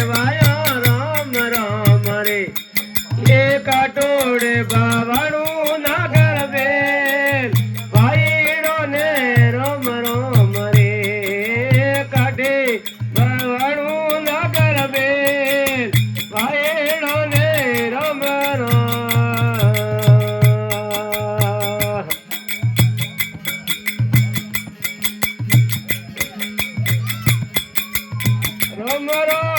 વાયા રામ રામ રે એ કાટોડે બાવાણું નાગર બેન ભાઈડો ને રામ રામ રે કાઢે બાવાણું નાગર બેન ભાઈડો ને રામ રામ રામ રામ